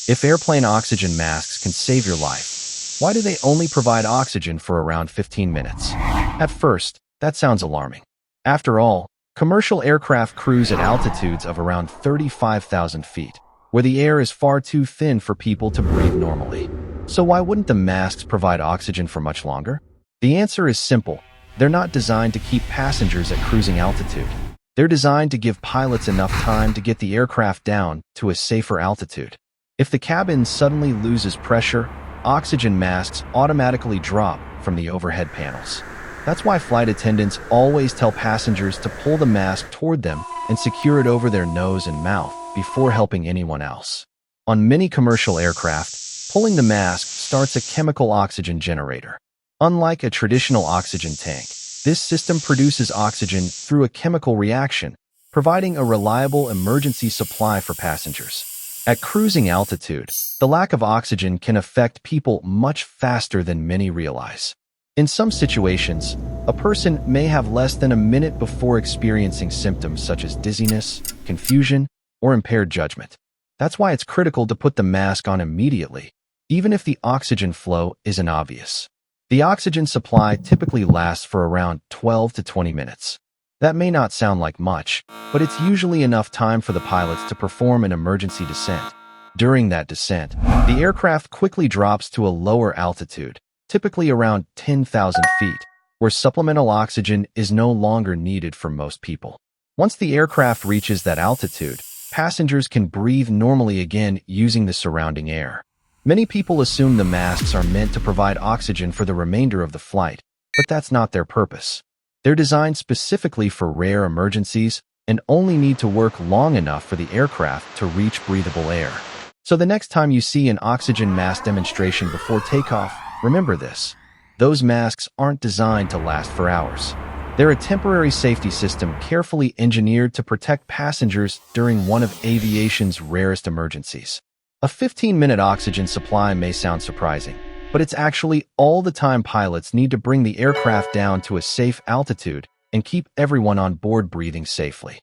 If airplane oxygen masks can save your life, why do they only provide oxygen for around 15 minutes? At first, that sounds alarming. After all, commercial aircraft cruise at altitudes of around 35,000 feet, where the air is far too thin for people to breathe normally. So why wouldn't the masks provide oxygen for much longer? The answer is simple. They're not designed to keep passengers at cruising altitude. They're designed to give pilots enough time to get the aircraft down to a safer altitude. If the cabin suddenly loses pressure, oxygen masks automatically drop from the overhead panels. That's why flight attendants always tell passengers to pull the mask toward them and secure it over their nose and mouth before helping anyone else. On many commercial aircraft, pulling the mask starts a chemical oxygen generator. Unlike a traditional oxygen tank, this system produces oxygen through a chemical reaction, providing a reliable emergency supply for passengers. At cruising altitude, the lack of oxygen can affect people much faster than many realize. In some situations, a person may have less than a minute before experiencing symptoms such as dizziness, confusion, or impaired judgment. That's why it's critical to put the mask on immediately, even if the oxygen flow isn't obvious. The oxygen supply typically lasts for around 12 to 20 minutes. That may not sound like much, but it's usually enough time for the pilots to perform an emergency descent. During that descent, the aircraft quickly drops to a lower altitude, typically around 10,000 feet, where supplemental oxygen is no longer needed for most people. Once the aircraft reaches that altitude, passengers can breathe normally again using the surrounding air. Many people assume the masks are meant to provide oxygen for the remainder of the flight, but that's not their purpose. They're designed specifically for rare emergencies and only need to work long enough for the aircraft to reach breathable air. So the next time you see an oxygen mask demonstration before takeoff, remember this. Those masks aren't designed to last for hours. They're a temporary safety system carefully engineered to protect passengers during one of aviation's rarest emergencies. A 15-minute oxygen supply may sound surprising, but it's actually all the time pilots need to bring the aircraft down to a safe altitude and keep everyone on board breathing safely.